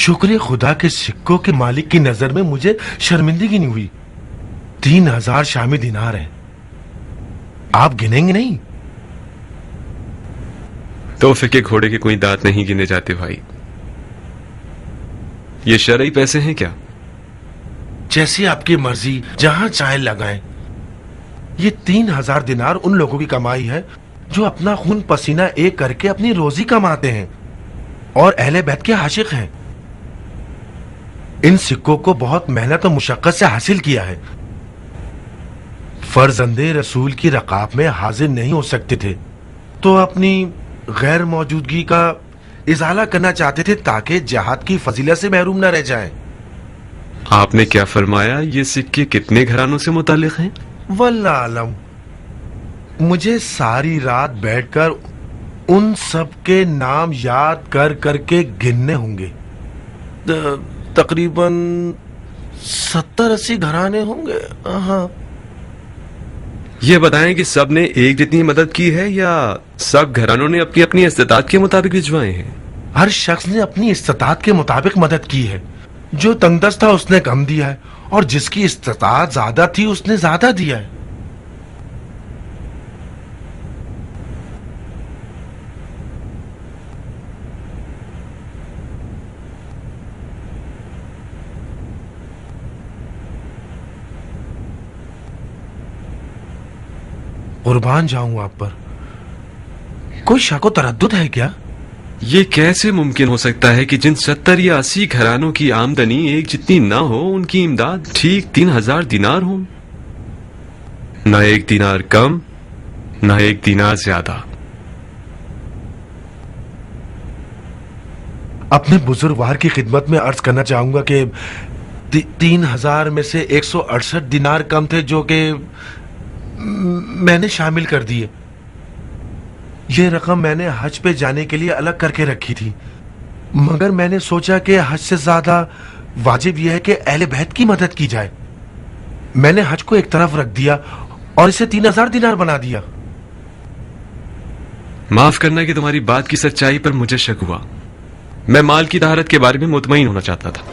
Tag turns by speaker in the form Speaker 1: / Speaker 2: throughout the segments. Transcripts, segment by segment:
Speaker 1: शुक्र खुदा के सिक्कों के मालिक की नजर में मुझे शर्मिंदगी नहीं हुई। 3000 शामी दिनार है। आप गिनेंगे नहीं?
Speaker 2: तोहफे के घोड़े के कोई दांत नहीं गिने जाते भाई। ये शरई पैसे हैं क्या?
Speaker 1: जैसी आपकी मर्जी, जहां चाहे लगाएं। ये 3000 दिनार उन लोगों की कमाई है जो अपना खून पसीना एक करके अपनी रोजी कमाते हैं और अहले बैत के आशिक हैं। इन सिक्कों को बहुत मेहनत और मुशक्कत से हासिल किया है। फर्जंदे रसूल की रकाब में हाजिर नहीं हो सकते थे तो अपनी गैर मौजूदगी का इजाला करना चाहते थे ताकि जहाद की फजीलत से महरूम न रह जाएं।
Speaker 2: आपने क्या फरमाया? ये सिक्के कितने घरानों से मुतालिक हैं?
Speaker 1: वल्लाह आलम। मुझे सारी रात बैठकर उन सब के नाम याद कर करके गिनने होंगे। तकरीबन 70-80 घराने होंगे। हाँ।
Speaker 2: ये बताएं कि सब ने एक जितनी मदद की है या सब घरानों ने अपनी अपनी इस्तेताअत के मुताबिक भिजवाए हैं?
Speaker 1: हर शख्स ने अपनी इस्तेताअत के मुताबिक मदद की है। जो तंगदस्त था उसने कम दिया है और जिसकी इस्तेताअत ज्यादा थी उसने ज्यादा दिया है। कुर्बान जाऊं आप पर। कोई शक तरद्दुद है क्या?
Speaker 2: ये कैसे मुमकिन हो सकता है कि जिन 70 या 80 घरानों की आमदनी एक जितनी ना हो उनकी इमदाद ठीक 3000 दिनार हो? ना एक दिनार कम, ना एक दिनार ज्यादा।
Speaker 1: अपने बुजुर्गवार की खिदमत में अर्ज करना चाहूंगा कि 3000 में से 168 दिनार कम थे जो कि मैंने शामिल कर दिए। ये रकम मैंने हज पे जाने के लिए अलग करके रखी थी, मगर मैंने सोचा कि हज से ज्यादा वाजिब यह है कि अहले बैत की मदद की जाए। मैंने हज को एक तरफ रख दिया और इसे 3000 दिनार बना दिया।
Speaker 2: माफ करना कि तुम्हारी बात की सच्चाई पर मुझे शक हुआ। मैं माल की तहारत के बारे में मुतमईन होना चाहता था।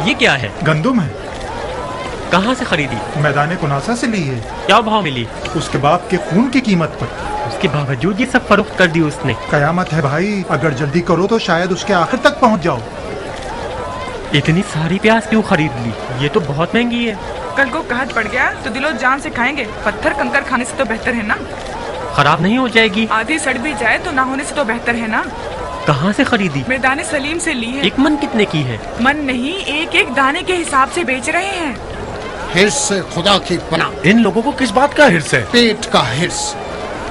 Speaker 3: ये क्या है?
Speaker 4: गंदुम है।
Speaker 3: कहाँ से खरीदी?
Speaker 4: मैदान कुनासा से ली है।
Speaker 3: क्या भाव मिली?
Speaker 4: उसके बाप के खून की कीमत पर।
Speaker 3: उसके बावजूद ये सब फरोख्त कर दी उसने।
Speaker 4: कयामत है भाई, अगर जल्दी करो तो शायद उसके आखिर तक पहुँच जाओ।
Speaker 3: इतनी सारी प्याज क्यों खरीद ली? ये तो बहुत महंगी है।
Speaker 5: कल को कहत पड़ गया तो दिलो जान से खाएंगे। पत्थर कंकर खाने से तो बेहतर है ना।
Speaker 3: खराब नहीं हो जाएगी?
Speaker 5: आधी सड़ भी जाए तो ना होने से तो बेहतर है ना।
Speaker 3: कहाँ से खरीदी?
Speaker 5: मैदान सलीम से ली है।
Speaker 3: एक मन कितने की है?
Speaker 5: मन नहीं, एक एक दाने के हिसाब से बेच रहे हैं।
Speaker 6: हिर्स से खुदा की पनाह।
Speaker 1: इन लोगों को किस बात का हिर्स है?
Speaker 6: पेट का हिर्स।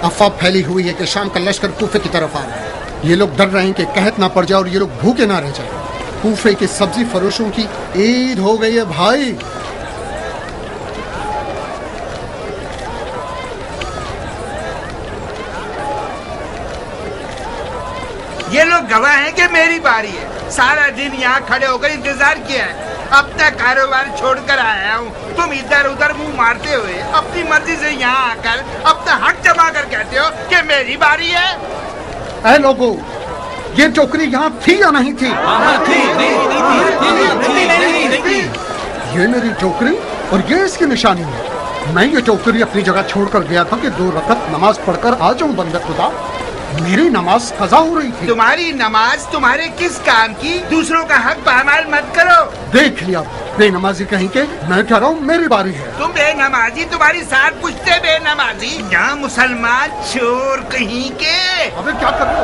Speaker 6: अफवाह फैली हुई है कि शाम का लश्कर कूफे की तरफ आ रहा है। ये लोग डर रहे हैं कि कहत ना पड़ जाए और ये लोग भूखे ना रह जाए। कूफे के सब्जी फरोशों की ईद हो गई है भाई।
Speaker 7: ये लोग गवाह हैं कि मेरी बारी है। सारा दिन यहाँ खड़े होकर इंतजार किया है। अब तक कारोबार छोड़कर आया हूँ। तुम इधर उधर मुंह मारते हुए अपनी मर्जी से यहाँ आकर अब तक हक जमा कर कहते हो कि मेरी बारी है।
Speaker 6: ऐ लोगों, ये टोकरी यहाँ थी या नहीं थी? ये मेरी टोकरी और ये इसकी निशानी है। मैं ये टोकरी अपनी जगह छोड़कर गया था कि 2 रकअत नमाज पढ़कर आ जाऊं। बंदे खुदा, मेरी नमाज कज़ा हो रही थी।
Speaker 7: तुम्हारी नमाज तुम्हारे किस काम की? दूसरों का हक पामाल मत करो।
Speaker 6: देख लिया, बेनमाजी कहीं के। मैं कह रहा हूँ मेरी बारी है।
Speaker 7: तुम बेनमाजी, तुम्हारी साथ पूछते बेनमाजी। यहाँ मुसलमान चोर कहीं के।
Speaker 6: अबे क्या कर रहे हो?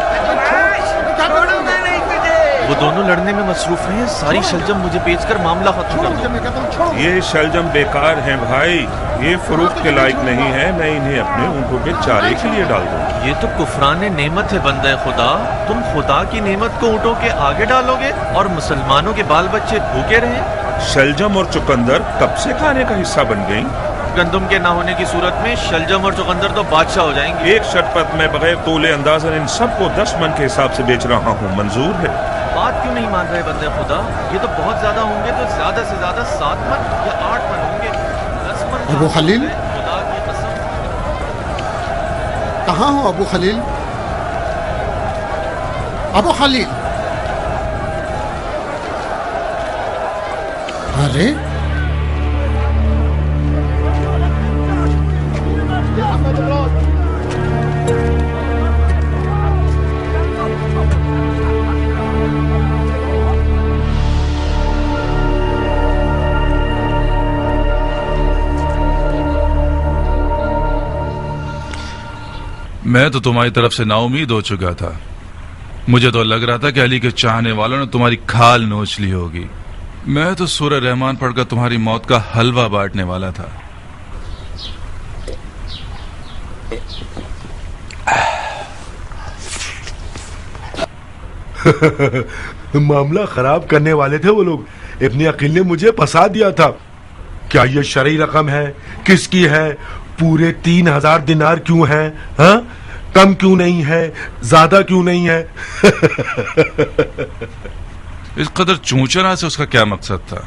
Speaker 7: छोड़ूंगा नहीं तुझे।
Speaker 8: वो दोनों लड़ने में मसरूफ हैं। सारी शलजम मुझे बेचकर मामला खत्म कर दो।
Speaker 9: ये शलजम बेकार हैं भाई, ये फरोख्त के लायक नहीं है। मैं इन्हें अपने ऊँटों के चारे के लिए डाल दूँ।
Speaker 8: ये तो कुफरान नेमत है बंदे खुदा। तुम खुदा की नेमत को ऊँटों के आगे डालोगे और मुसलमानों के बाल बच्चे भूखे रहे।
Speaker 9: शलजम और चुकंदर कब से खाने का हिस्सा बन गई?
Speaker 8: गंदम के ना होने की सूरत में शलजम और चुकंदर तो बादशाह हो जाएंगे।
Speaker 9: एक शर्त पर मैं बगैर तोले अंदाजन इन सबको 10 मन के हिसाब से बेच रहा हूँ, मंजूर है?
Speaker 8: बात क्यों नहीं मान रहे बंदे खुदा? ये तो बहुत ज्यादा होंगे, तो ज्यादा से ज्यादा 7 मन या 8 मन होंगे। 10 मन
Speaker 6: अबू खलील?
Speaker 8: खुदा की कसम।
Speaker 6: कहाँ हो अबू खलील? अबू खलील? अरे
Speaker 10: मैं तो तुम्हारी तरफ से नाउमीद हो चुका था। मुझे तो लग रहा था कि अली के चाहने वालों ने तुम्हारी खाल नोच ली होगी। मैं तो सूरह रहमान पढ़कर तुम्हारी मौत का हलवा बांटने वाला था।
Speaker 1: मामला खराब करने वाले थे वो लोग। इब्ने अकील ने मुझे फंसा दिया था। क्या ये शरई रकम है? किसकी है? पूरे 3000 दिनार क्यों है? हाँ, कम क्यों नहीं है? ज्यादा क्यों नहीं है?
Speaker 10: इस कदर चूचना से उसका क्या मकसद था?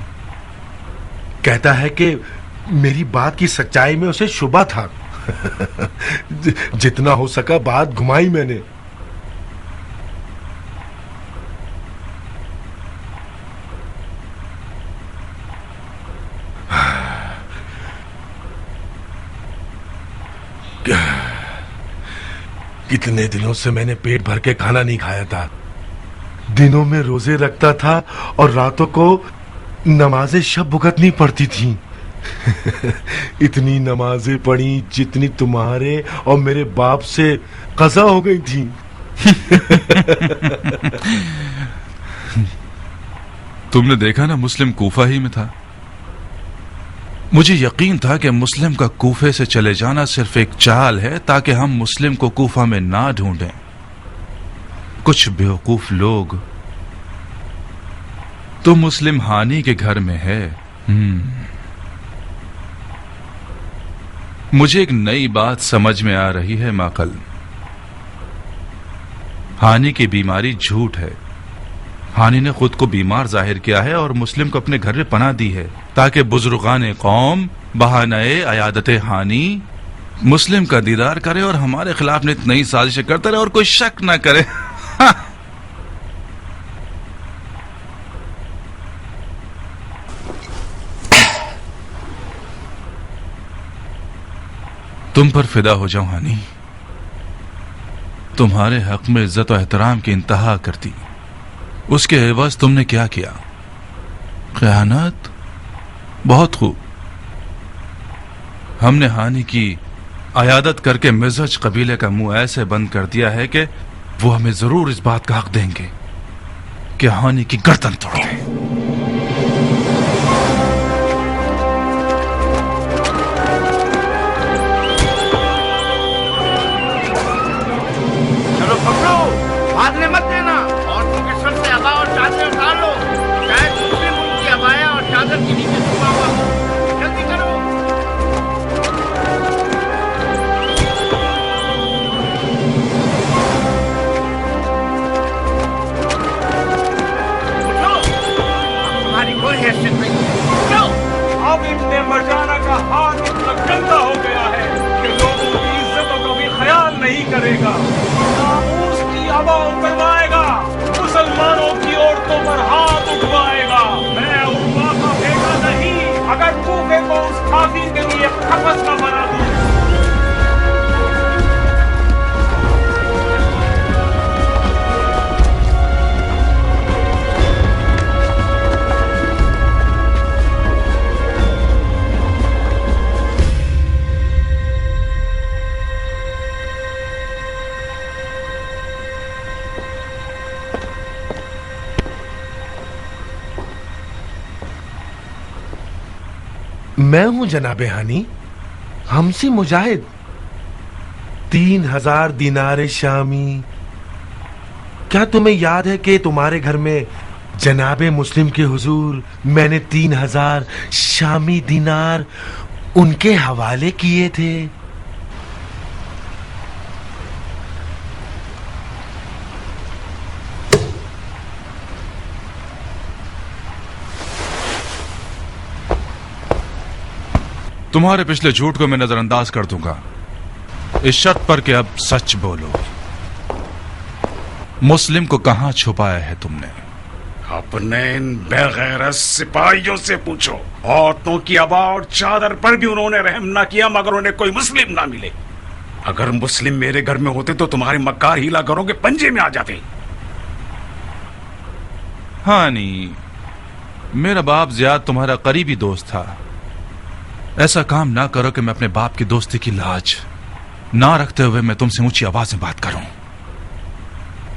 Speaker 1: कहता है कि मेरी बात की सच्चाई में उसे शुबा था। जितना हो सका बात घुमाई मैंने। कितने दिनों से मैंने पेट भर के खाना नहीं खाया था। दिनों में रोजे रखता था और रातों को नमाजें शब भुगतनी पड़ती थी। इतनी नमाजें पढ़ी जितनी तुम्हारे और मेरे बाप से कज़ा हो गई थी।
Speaker 10: तुमने देखा ना, मुस्लिम कूफा ही में था। मुझे यकीन था कि मुस्लिम का कूफे से चले जाना सिर्फ एक चाल है ताकि हम मुस्लिम को कूफा में ना ढूंढें। कुछ बेवकूफ लोग तो मुस्लिम हानी के घर में है। मुझे एक नई बात समझ में आ रही है माकल। हानी की बीमारी झूठ है। हानी ने खुद को बीमार जाहिर किया है और मुस्लिम को अपने घर में पनाह दी है ताकि बुजुर्गान कौम बहाने अयादत हानी मुस्लिम का दीदार करे और हमारे खिलाफ नित नई साजिशें करता रहे और कोई शक न करे। तुम पर फिदा हो जाऊं हानी। तुम्हारे हक में इज्जत और एहतराम की इंतहा करती, उसके एवज तुमने क्या किया? खयानत। बहुत खूब। हमने हानि की अयादत करके मिज़ज कबीले का मुंह ऐसे बंद कर दिया है कि वो हमें जरूर इस बात का हक देंगे कि हानि की गर्दन तोड़ दें।
Speaker 7: चलो पकड़ो, भागने मत देना। औरतों के सर से अबा और चादर उतार लो। शायद दूसरे मुल्क की अबाया और चादर के नीचे छुपा हुआ हो। जल्दी करो। उठो, तुम्हारी कोई हैसियत नहीं। उठो।
Speaker 9: अब इब्ने मरजाना का हाथ इतना गंदा हो गया है कि लोगों की इज्जतों का भी ख्याल नहीं करेगा। नामूस की आबा उतरवाएगा, मुसलमानों की औरतों पर हाथ उठवाएगा। मैं उर्वा का बेटा नहीं, अगर कूफे को उस काफिर के लिए खपस का बना दूं।
Speaker 1: मैं हूं जनाबे हानी, हमसी मुजाहिद। 3000 दिनारे शामी। क्या तुम्हें याद है कि तुम्हारे घर में जनाबे मुस्लिम के हुजूर मैंने 3000 शामी दिनार उनके हवाले किए थे।
Speaker 10: तुम्हारे पिछले झूठ को मैं नजरअंदाज कर दूंगा, इस शर्त पर कि अब सच बोलो। मुस्लिम को कहां छुपाया है तुमने?
Speaker 9: अपने इन बेगैरत सिपाहियों से पूछो। औरतों की अबा और चादर पर भी उन्होंने रहम ना किया मगर उन्हें कोई मुस्लिम ना मिले। अगर मुस्लिम मेरे घर में होते तो तुम्हारे मक्कार हीला घरों के पंजे में आ जाते।
Speaker 10: हानी, मेरा बाप ज़ियाद तुम्हारा करीबी दोस्त था। ऐसा काम ना करो कि मैं अपने बाप की दोस्ती की लाज ना रखते हुए मैं तुमसे ऊंची आवाज में बात करूं।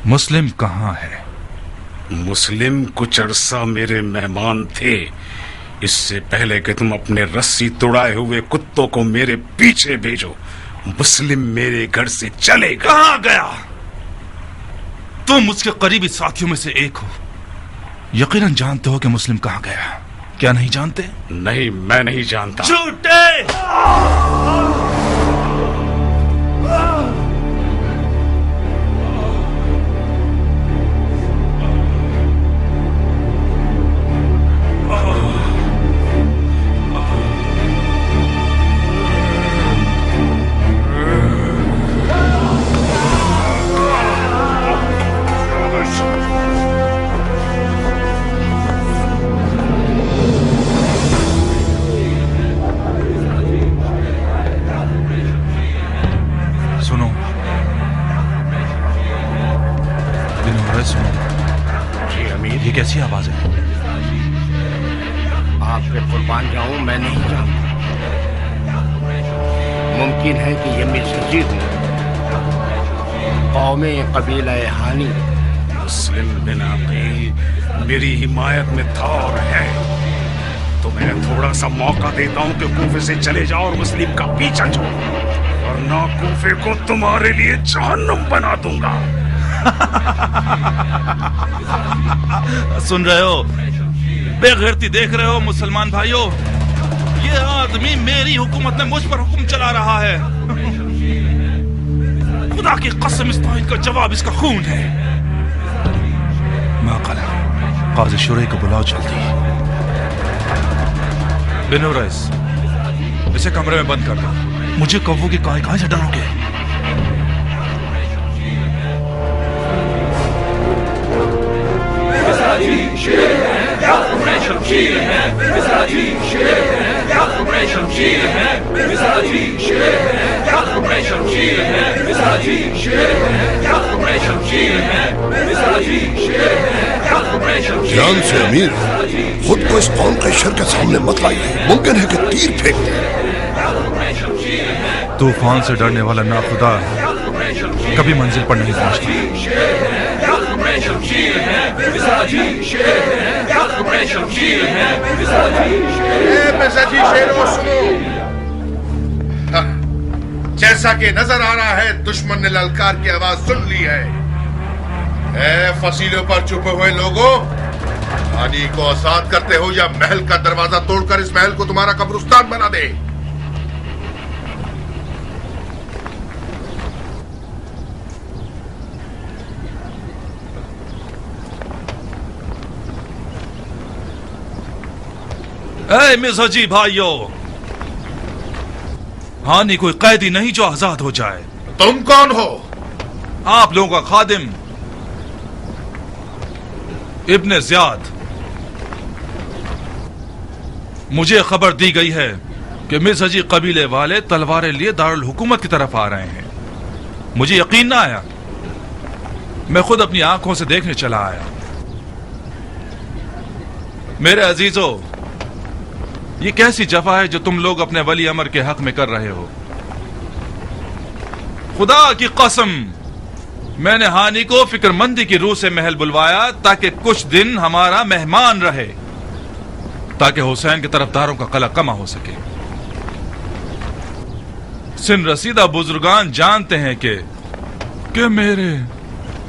Speaker 10: मुस्लिम कहां है?
Speaker 9: मुस्लिम कुछ अरसा मेरे मेहमान थे। इससे पहले कि तुम अपने रस्सी तुड़ाए हुए कुत्तों को मेरे पीछे भेजो, मुस्लिम मेरे घर से चले गए।
Speaker 10: कहां गया? तुम उसके करीबी साथियों में से एक हो, यकीनन जानते हो कि मुस्लिम कहां गया। क्या नहीं जानते?
Speaker 9: नहीं, मैं नहीं जानता।
Speaker 10: झूठे! ये कैसी आवाज है?
Speaker 7: आप पे कुर्बान जाऊं, मैं नहीं जानता। मुमकिन है कि ये मिर्जी हूं, कौमे कबीला हानी।
Speaker 9: मुस्लिम बिन अकील मेरी हिमायत में था और है। तो मैं थोड़ा सा मौका देता हूं कि कूफे से चले जाओ और मुस्लिम का पीछा छोड़ो, वरना कूफे को तुम्हारे लिए जहन्नुम बना दूंगा।
Speaker 10: सुन रहे हो? बेगैरती देख रहे हो मुसलमान भाइयों? ये आदमी मेरी हुकूमत में मुझ पर हुक्म चला रहा है। खुदा की कसम, इस तौहीद का जवाब इसका खून है। माक़ाला, काज़ी शुरई को बुलाओ जल्दी। बिनो रईस, इसे कमरे में बंद कर दो। मुझे कौवों की कहां से डरोगे?
Speaker 11: शेर है या तुम्हें शमशीर है, मिज़ाजी शेर है या तुम्हें शमशीर है, मिज़ाजी शेर है या तुम्हें शमशीर है, मिज़ाजी शेर है या तुम्हें शमशीर है, मिज़ाजी शेर है या तुम्हें शमशीर।
Speaker 12: ध्यान से अमीर, खुद को इस कौम के शर के सामने मत लाइए। मुमकिन है कि तीर फेंक दे।
Speaker 10: तूफान से डरने वाला नाखुदा कभी मंजिल पर नहीं पहुंचता।
Speaker 11: शमशीर है, मिज़ाजी शेर है या तुम्हें शमशीर है, मिज़ाजी
Speaker 13: शेरों सुनो। जैसा कि नजर आ रहा है दुश्मन ने ललकार की आवाज सुन ली है। ए फसीलों पर छुपे हुए लोगों, हानी को आजाद करते हो या महल का दरवाजा तोड़कर इस महल को तुम्हारा कब्रिस्तान बना दे।
Speaker 10: ऐ मिज़ाजी भाइयों, हानि कोई कैदी नहीं जो आजाद हो जाए।
Speaker 13: तुम कौन हो?
Speaker 10: आप लोगों का खादिम इब्ने ज़ियाद। मुझे खबर दी गई है कि मिज़ाजी कबीले वाले तलवारें लिए दारुल हुकूमत की तरफ आ रहे हैं। मुझे यकीन ना आया, मैं खुद अपनी आंखों से देखने चला आया। मेरे अजीजों, ये कैसी जफा है जो तुम लोग अपने वली अमर के हक में कर रहे हो। खुदा की कसम, मैंने हानि को फिक्रमंदी की रूह से महल बुलवाया ताकि कुछ दिन हमारा मेहमान रहे, ताकि हुसैन के तरफदारों का कला कमा हो सके। सिन रसीदा बुजुर्गान जानते हैं कि मेरे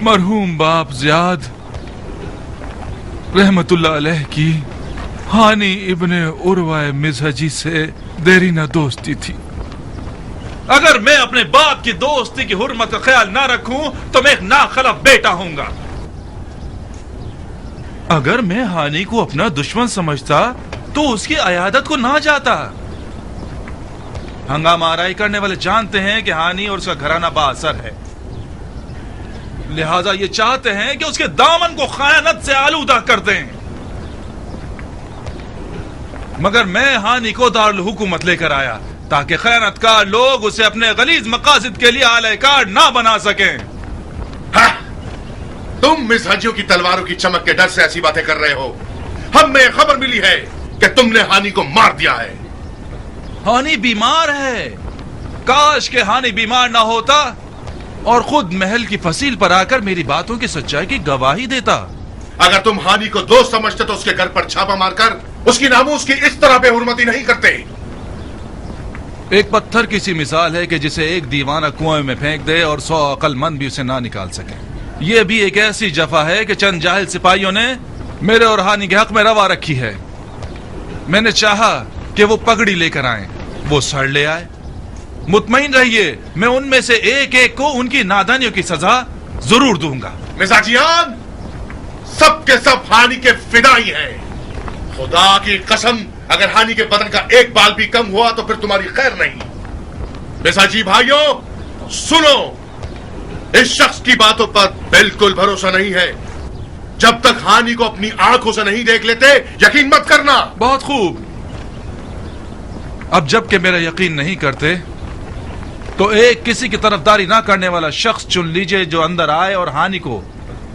Speaker 10: मरहूम बाप ज़ियाद रहमतुल्लाह अलैह की हानि इब्ने उरवा मिज़हजी से देरी न दोस्ती थी। अगर मैं अपने बाप की दोस्ती की हुर्मत का ख्याल ना रखूं तो मैं एक नाखलफ बेटा होऊंगा। अगर मैं हानि को अपना दुश्मन समझता तो उसकी अयादत को ना जाता। हंगामा आराई करने वाले जानते हैं कि हानि और उसका घराना बाअसर है, लिहाजा ये चाहते हैं कि उसके दामन को खयानत से आलूदा कर दें। मगर मैं हानि को दारुल हुकूमत लेकर आया ताकि खयानतकार लोग उसे अपने गलीज मकासद के लिए आलयकार ना बना सकें।
Speaker 13: तुम मिज़हजियों की तलवारों की चमक के डर से ऐसी बातें कर रहे हो। हमें खबर मिली है कि तुमने हानि को मार दिया है।
Speaker 10: हानि बीमार है। काश के हानि बीमार ना होता और खुद महल की फसील पर आकर मेरी बातों की सच्चाई की गवाही देता।
Speaker 13: अगर तुम हानि को दोस्त समझते तो उसके घर पर छापा मारकर उसकी नामूस की इस तरह बेहुरमती नहीं करते।
Speaker 10: एक पत्थर की सी मिसाल है कि जिसे एक दीवाना कुएं में फेंक दे और 100 अक्लमंद भी उसे ना निकाल सके। ये भी एक ऐसी जफा है कि चंद जाहिल सिपाहियों ने मेरे और हानि के हक में रवा रखी है। मैंने चाहा कि वो पगड़ी लेकर आए, वो सर ले आए। मुतमईन रहिए, मैं उनमें से एक एक को उनकी नादानियों की सजा जरूर दूंगा।
Speaker 13: मिजाजियान, सब के सब हानि के फिदाई हैं। खुदा की कसम, अगर हानि के बदन का एक बाल भी कम हुआ तो फिर तुम्हारी खैर नहीं। मिजाजी भाइयों सुनो, इस शख्स की बातों पर बिल्कुल भरोसा नहीं है। जब तक हानि को अपनी आंखों से नहीं देख लेते यकीन मत करना।
Speaker 10: बहुत खूब। अब जबकि मेरा यकीन नहीं करते तो एक किसी की तरफदारी ना करने वाला शख्स चुन लीजिए जो अंदर आए और हानि को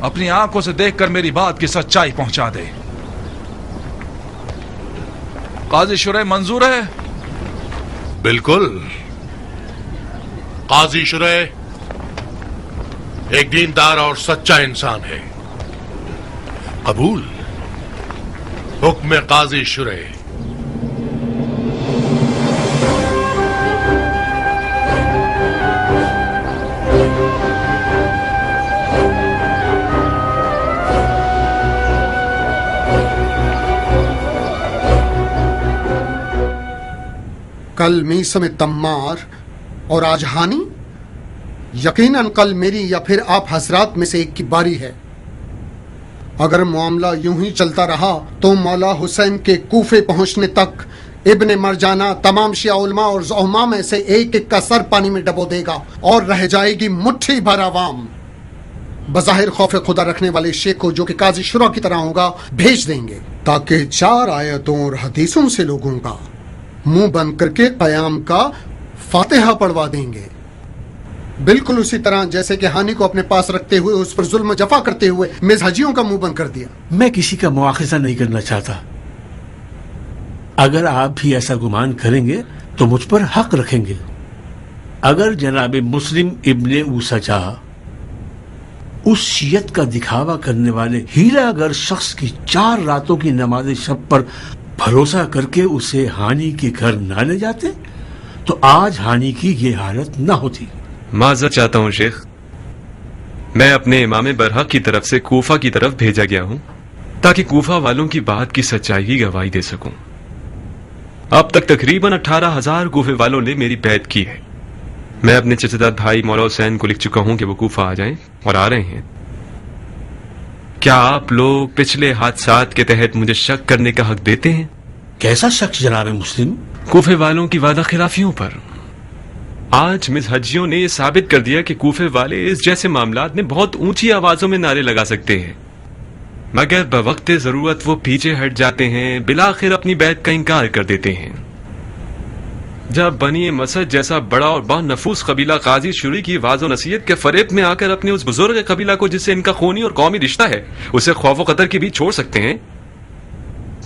Speaker 10: अपनी आंखों से देखकर मेरी बात की सच्चाई पहुंचा दे। काजी शुरैह मंजूर है?
Speaker 13: बिल्कुल। काजी शुरैह एक दीनदार और सच्चा इंसान है। कबूल। हुक्म काजी शुरैह।
Speaker 6: कल मीसम तम्मार और आज हानि। यकीनन कल मेरी या फिर आप हजरात में से एक की बारी है। अगर मामला यूं ही चलता रहा तो मौला हुसैन के कूफे पहुंचने तक इब्ने मरजाना तमाम शिया उलमा और ज़ुहमा में से एक एक का सर पानी में डबो देगा और रह जाएगी मुट्ठी भर आवाम। बज़ाहिर खौफ खुदा रखने वाले शेख को, जो कि काजी शुरा की तरह होगा, भेज देंगे ताकि 4 आयतों और हदीसों से लोगों का मुंह बंद करके कयाम का फातिहा पढ़वा देंगे। बिल्कुल उसी तरह जैसे कि हानि को अपने पास रखते हुए उस पर जुल्म जफा करते हुए मिज़हजियों का मुंह बंद कर दिया।
Speaker 14: मैं किसी का मुआखिजा नहीं करना चाहता। अगर आप भी ऐसा गुमान करेंगे तो मुझ पर हक रखेंगे। अगर जनाब मुस्लिम इब्ने ऊसजा उस शियत का दिखावा करने वाले हीरा अगर शख्स की 4 रातों की नमाज शब पर भरोसा करके उसे हानि के घर ना ले जाते तो आज हानि की ये हालत ना होती।
Speaker 2: माजरत चाहता हूं शेख, मैं अपने इमाम बरहक की तरफ से कूफा की तरफ भेजा गया हूं ताकि कूफा वालों की बात की सच्चाई की गवाही दे सकूं। अब तक तकरीबन 18,000 कूफे वालों ने मेरी बैत की है। मैं अपने चचेदार भाई मौला हुसैन को लिख चुका हूं कि वो कूफा आ जाएं और आ रहे हैं। क्या आप लोग पिछले हादसात के तहत मुझे शक करने का हक देते हैं?
Speaker 14: कैसा शक जनाब मुस्लिम?
Speaker 2: कूफे वालों की वादा खिलाफियों पर। आज मिज़हजियों ने यह साबित कर दिया कि कूफे वाले इस जैसे मामलात में बहुत ऊंची आवाजों में नारे लगा सकते हैं, मगर बवक्ते जरूरत वो पीछे हट जाते हैं, बिलाखिर अपनी बैत का इंकार कर देते हैं। जब बनी मसद जैसा बड़ा और बानफूस कबीला काजी शुरी की वाज़ो नसीहत के फरेब में आकर अपने उस बुजुर्ग कबीला को जिससे इनका खूनी और कौमी रिश्ता है उसे खौफ व खतर की भी छोड़ सकते हैं,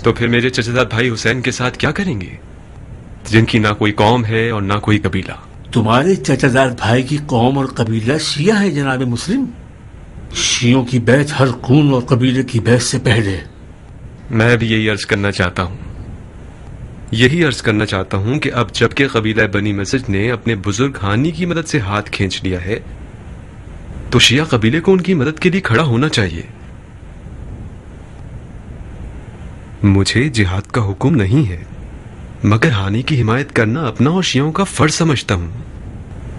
Speaker 2: तो फिर मेरे चचेदार भाई हुसैन के साथ क्या करेंगे जिनकी ना कोई कौम है और ना कोई कबीला?
Speaker 14: तुम्हारे चचादार भाई की कौम और कबीला शिया है जनाब मुस्लिम। शियों की बैत हर खून और कबीले की बैत से पहले।
Speaker 2: मैं भी यही अर्ज करना चाहता हूँ, यही अर्ज करना चाहता हूँ कि अब जबकि कबीला बनी मस्जिद ने अपने बुजुर्ग हानि की मदद से हाथ खींच लिया है तो शिया कबीले को उनकी मदद के लिए खड़ा होना चाहिए। मुझे जिहाद का हुक्म नहीं है, मगर हानि की हिमायत करना अपना और शियों का फर्ज समझता हूँ।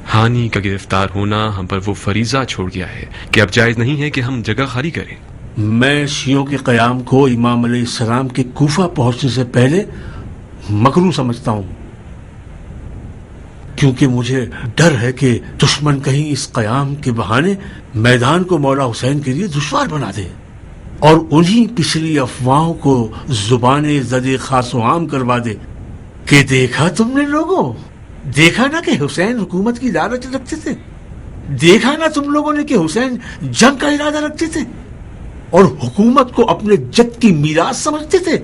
Speaker 2: हानि का गिरफ्तार होना हम पर वो फरीजा छोड़ गया है कि अब जायज नहीं है कि हम जगह खाली करें।
Speaker 14: मैं शियों के क़याम को इमाम अलैहिस्सलाम के कूफा पहुंचने से पहले मकरूह समझता हूँ, क्योंकि मुझे डर है कि दुश्मन कहीं इस क़याम के बहाने मैदान को मौला हुसैन के लिए दुश्वार बना दे और उन्हीं पिछली अफवाहों को जुबाने ज़दे खासो आम करवा दे कि देखा तुमने लोगों, देखा ना कि हुसैन हुकूमत की लालच रखते थे, देखा ना तुम लोगों ने कि हुसैन जंग का इरादा रखते थे और हुकूमत को अपने जद की मीरास समझते थे।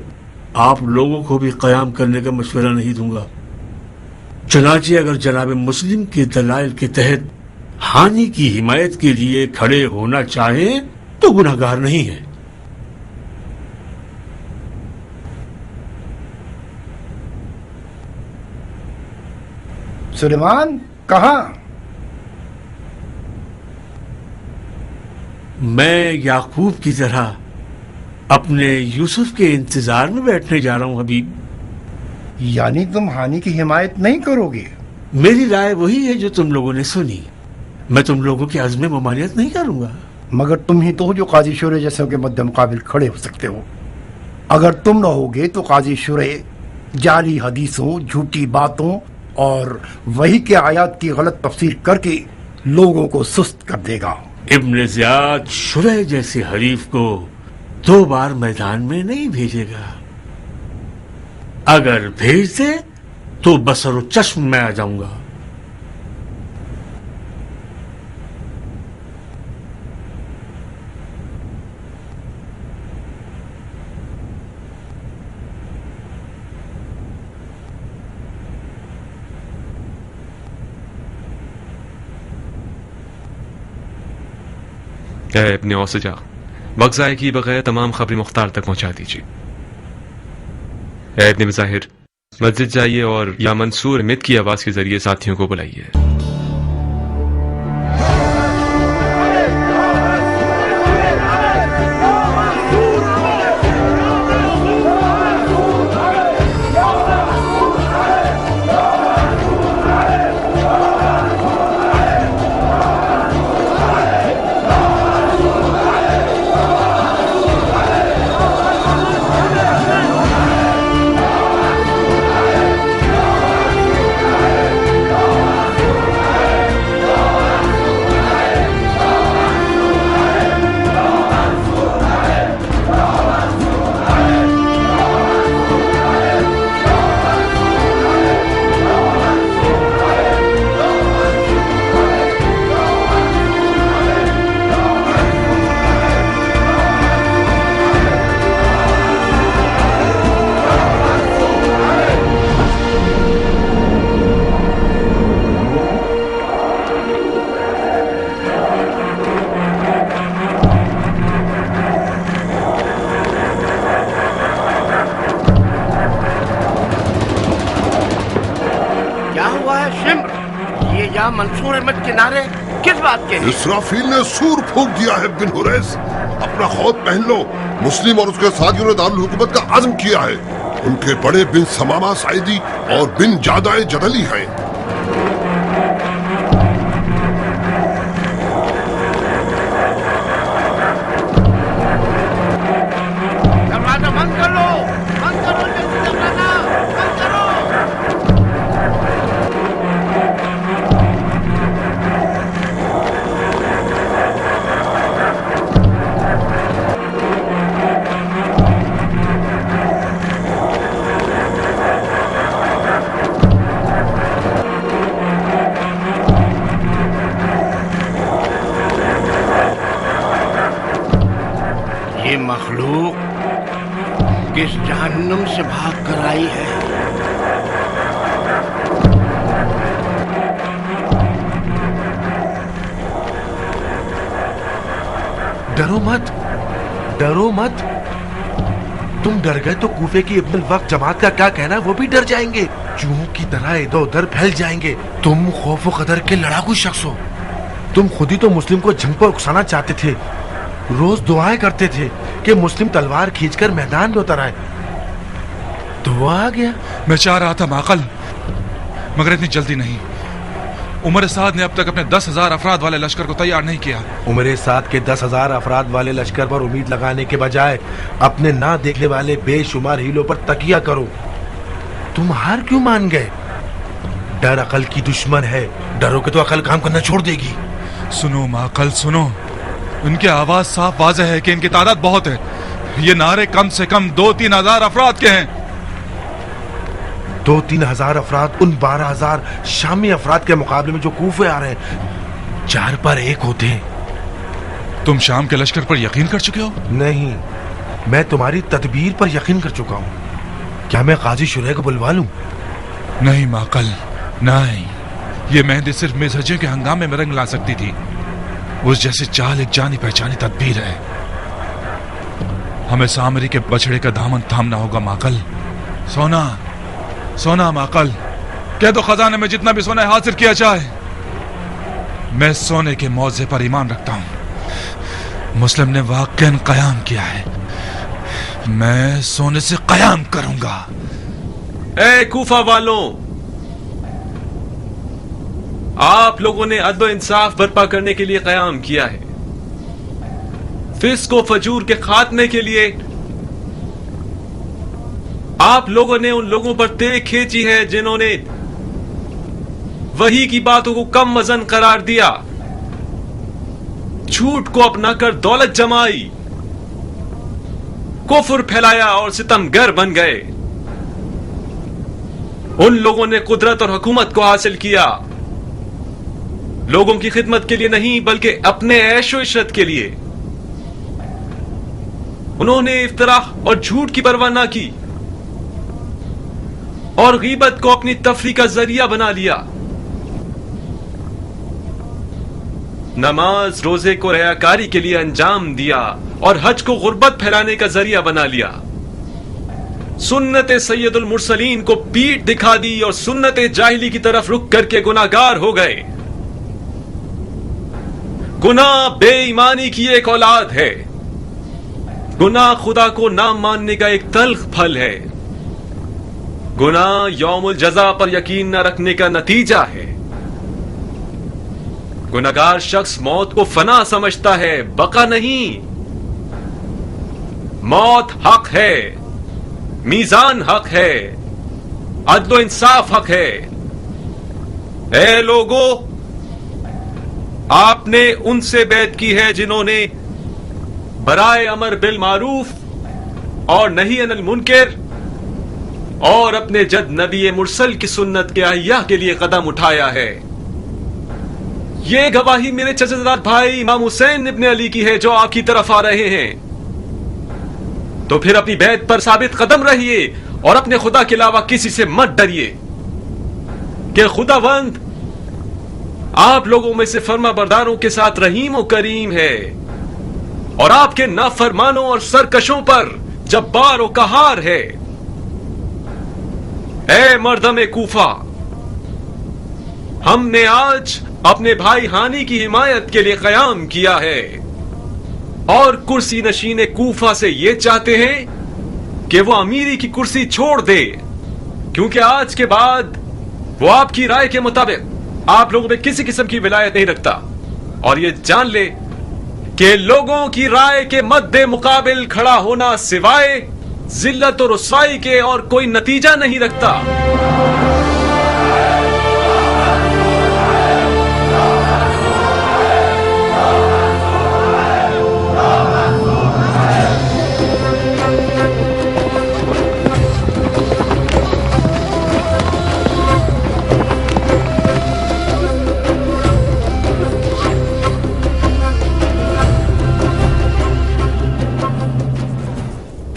Speaker 14: आप लोगों को भी क़याम करने का मशवरा नहीं दूंगा। चनाचे अगर जनाब मुस्लिम के दलाइल के तहत हानि की हिमायत के लिए खड़े होना चाहें तो गुनहगार नहीं है।
Speaker 6: सुलेमान कहाँ?
Speaker 14: मैं याकूब की तरह अपने यूसुफ के इंतजार में बैठने जा रहा हूं हबीब।
Speaker 6: यानी तुम हानि की हिमायत नहीं करोगे?
Speaker 14: मेरी राय वही है जो तुम लोगों ने सुनी। मैं तुम लोगों के अज़्म ममानियत नहीं करूंगा।
Speaker 6: मगर तुम ही तो हो जो काजी शुरे जैसे के मद्दे मुकाबिल खड़े हो सकते हो। अगर तुम न होगे तो काजी शुरे जाली हदीसों, झूठी बातों और वही के आयात की गलत तफसीर करके लोगों को सुस्त कर देगा।
Speaker 14: इब्न ज़ियाद शुरह जैसे हरीफ को 2 बार मैदान में नहीं भेजेगा। अगर भेज दे तो बसरो चश्म में आ जाऊंगा।
Speaker 2: अपने औसजा वक्त ज़ाय की बगैर तमाम खबरें मुख्तार तक पहुंचा दीजिए। इब्न ज़ाहिर मस्जिद जाइए और या मंसूर मित की आवाज के जरिए साथियों को बुलाइए।
Speaker 12: मंसूर अहमद के नारे किस बात के? इसराफील ने सूर फूंक दिया है बिन हुरैस। अपना खौफ पहन लो। मुस्लिम और उसके साथियों ने दारुल हुकूमत का आज़म किया है। उनके बड़े बिन समामा साइदी और बिन जादाए जदली हैं।
Speaker 11: दरवाजा बंद कर लो, बंद करो दरवाजा, बंद करो।
Speaker 12: ये मखलूक किस जहन्नुम से भाग कर आई है?
Speaker 1: डरो मत, डरो मत। तुम डर गए तो कूफे की इब्नुल वक्त जमात का क्या कहना है वो भी डर जाएंगे। चूहों की तरह इधर उधर फैल जाएंगे। तुम खौफ कदर के लड़ाकू शख्स हो। तुम खुद ही तो मुस्लिम को जंग पर उकसाना चाहते थे। रोज दुआएं करते थे कि मुस्लिम तलवार खींचकर मैदान में उतर आए। तो वो आ गया।
Speaker 10: मैं चाह रहा था माकल, मगर इतनी जल्दी नहीं। उमर साद ने अब तक अपने 10,000 अफराद वाले लश्कर को तैयार नहीं किया।
Speaker 1: उमर साद के 10,000 अफराद वाले लश्कर पर उम्मीद लगाने के बजाय अपने ना देखने वाले बेशुमार हीलों पर तकिया करो। तुम हार क्यों मान गए? डर अकल की दुश्मन है, डरोगे तो अकल काम करना छोड़ देगी।
Speaker 10: सुनो माकल सुनो, उनकी आवाज साफ वाज़ेह है कि इनकी तादाद बहुत है। ये नारे कम से कम 2-3 हजार अफराद के हैं।
Speaker 1: 2-3 हजार अफराद उन 12,000 शामी अफराद के मुकाबले में जो कूफे आ रहे हैं 4 पर 1 होते हैं।
Speaker 10: तुम शाम के लश्कर पर यकीन कर चुके हो?
Speaker 1: नहीं, मैं तुम्हारी तदबीर पर यकीन कर चुका हूँ। क्या मैं काजी शुरैह को बुलवा लूं?
Speaker 10: नहीं माकल नहीं, ये मेहंदी सिर्फ मिज़हजियों के हंगामे में रंग ला सकती थी। उस जैसे चाल एक जानी पहचानी तदबीर है। हमें सामरी के बछड़े का दामन थामना होगा माकल। सोना सोना माकल, कह दो खजाने में जितना भी सोना है हासिल किया जाए। मैं सोने के मौजे पर ईमान रखता हूं। मुस्लिम ने वाकई कयाम किया है, मैं सोने से कयाम करूंगा।
Speaker 2: ए कूफा वालों, आप लोगों ने अदल इंसाफ बर्पा करने के लिए कयाम किया है, फिस्क व फजूर के खात्मे के लिए। आप लोगों ने उन लोगों पर तेग खींची है जिन्होंने वही की बातों को कम वजन करार दिया, झूठ को अपनाकर दौलत जमाई, कुफ्र फैलाया और सितमगर बन गए। उन लोगों ने कुदरत और हुकूमत को हासिल किया, लोगों की खिदमत के लिए नहीं बल्कि अपने ऐशो इशरत के लिए। उन्होंने इफ्तरा और झूठ की परवाह ना की और गीबत को अपनी तफरी का जरिया बना लिया। नमाज रोजे को रियाकारी के लिए अंजाम दिया और हज को गुर्बत फैलाने का जरिया बना लिया। सुन्नत सैयदुल मुरसलीन को पीठ दिखा दी और सुन्नत जाहिली की तरफ रुक करके गुनाहगार हो गए। गुनाह बेईमानी की एक औलाद है, गुनाह खुदा को ना मानने का एक तल्ख फल है, गुनाह यौमुल जज़ा पर यकीन न रखने का नतीजा है। गुनाहगार शख्स मौत को फना समझता है, बका नहीं। मौत हक है, मीजान हक है, अदल इंसाफ हक है। ए लोगों, आपने उनसे बैत की है जिन्होंने बराए अमर बिल मारूफ और नही अनिल मुनकर और अपने जद नबी मुरसल की सुन्नत के अहिया के लिए कदम उठाया है। ये गवाही मेरे चचेदार भाई इमाम हुसैन इब्ने अली की है जो आपकी तरफ आ रहे हैं। तो फिर अपनी बैत पर साबित कदम रहिए और अपने खुदा के अलावा किसी से मत डरिए कि खुदावंद आप लोगों में से फर्मा बरदारों के साथ रहीम और करीम है और आपके नाफरमानों और सरकशों पर जब्बार और कहार है। ए मर्दम कूफा, हमने आज अपने भाई हानी की हिमायत के लिए कयाम किया है और कुर्सी नशीन कूफा से ये चाहते हैं कि वो अमीरी की कुर्सी छोड़ दे, क्योंकि आज के बाद वो आपकी राय के मुताबिक आप लोगों में किसी किस्म की विलायत नहीं रखता। और ये जान ले कि लोगों की राय के मद्दे मुकाबिल खड़ा होना सिवाय जिल्लत और रुसवाई के और कोई नतीजा नहीं रखता।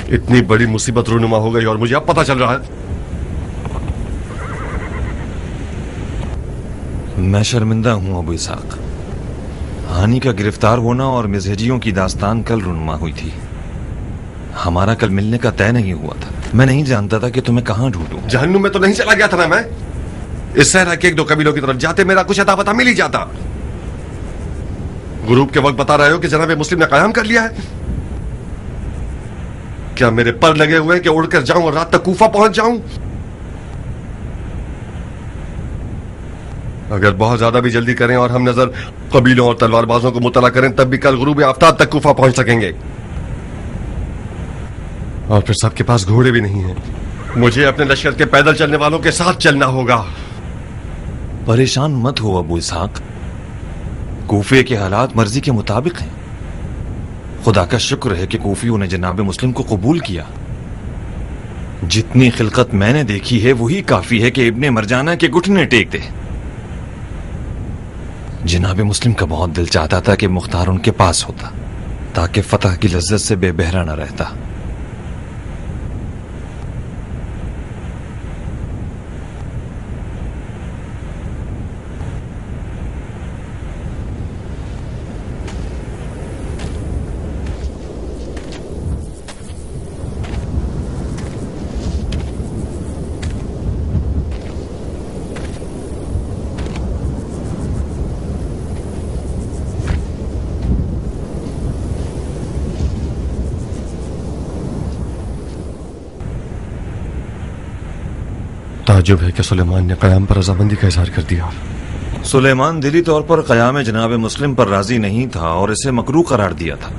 Speaker 12: इतनी बड़ी मुसीबत रूनुमा हो गई और मुझे अब पता चल रहा है।
Speaker 8: मैं शर्मिंदा हूं अबू इसाक। हानी का गिरफ्तार होना और मिज़हजियों की दास्तान कल रूनुमा हुई थी। हमारा कल मिलने का तय नहीं हुआ था। मैं नहीं जानता था कि तुम्हें कहां ढूंढूं।
Speaker 12: जहन्नुम में तो नहीं चला गया था ना मैं। इस सहरा के 1-2 कबीलों की तरफ जाते मेरा कुछ अता पता मिल ही जाता। ग्रुप के वक्त बता रहे हो कि जनाब मुस्लिम ने कयाम कर लिया है। क्या मेरे पर लगे हुए हैं कि उड़कर जाऊं और रात तक कूफा पहुंच जाऊं? अगर बहुत ज्यादा भी जल्दी करें और हम नजर कबीलों और तलवारबाजों को मुतला करें तब भी कल गुरूब आफ्ताब तक कूफा पहुंच सकेंगे। और फिर सबके पास घोड़े भी नहीं हैं। मुझे अपने लश्कर के पैदल चलने वालों के साथ चलना होगा।
Speaker 8: परेशान मत हो अबू इसहाक, कूफे के हालात मर्जी के मुताबिक हैं। खुदा का शुक्र है कि कूफियों ने जनाब मुस्लिम को कबूल किया। जितनी खिलकत मैंने देखी है वही काफी है कि इब्ने मरजाना के घुटने टेक दे। जनाब मुस्लिम का बहुत दिल चाहता था कि मुख्तार उनके पास होता ताकि फतह की लज्जत से बेबहरा न रहता।
Speaker 12: ताजुब है कि सुलेमान ने क़याम पर रज़ामंदी का इजहार कर दिया।
Speaker 8: सुलेमान दिली तौर पर क़याम जनाब मुस्लिम पर राजी नहीं था और इसे मकरूह करार दिया था,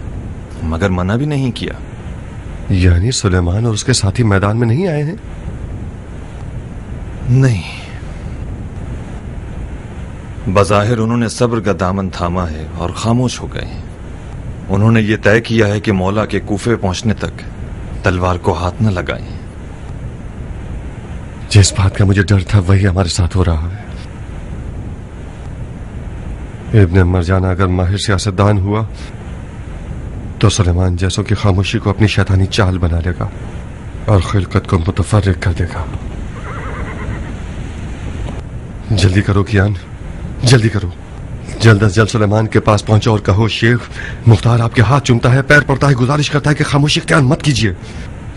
Speaker 8: मगर मना भी नहीं किया।
Speaker 12: यानी सुलेमान और उसके साथी मैदान में नहीं आए हैं?
Speaker 8: नहीं, बज़ाहिर उन्होंने सब्र का दामन थामा है और खामोश हो गए। उन्होंने ये तय किया है कि मौला के कूफे पहुंचने तक तलवार को हाथ न लगाएं।
Speaker 12: जिस बात का मुझे डर था वही हमारे साथ हो रहा है। इब्ने मरजाना अगर माहिर सियासतदान हुआ तो सुलेमान जैसों की खामोशी को अपनी शैतानी चाल बना लेगा और खिलकत को मुतफर्रिक कर देगा। जल्दी करो कियान, जल्दी करो। जल्द अज जल्द सुलेमान के पास पहुंचो और कहो, शेख मुख्तार आपके हाथ चूमता है, पैर पड़ता है, गुजारिश करता है कि खामोशी इख्तियार मत कीजिए।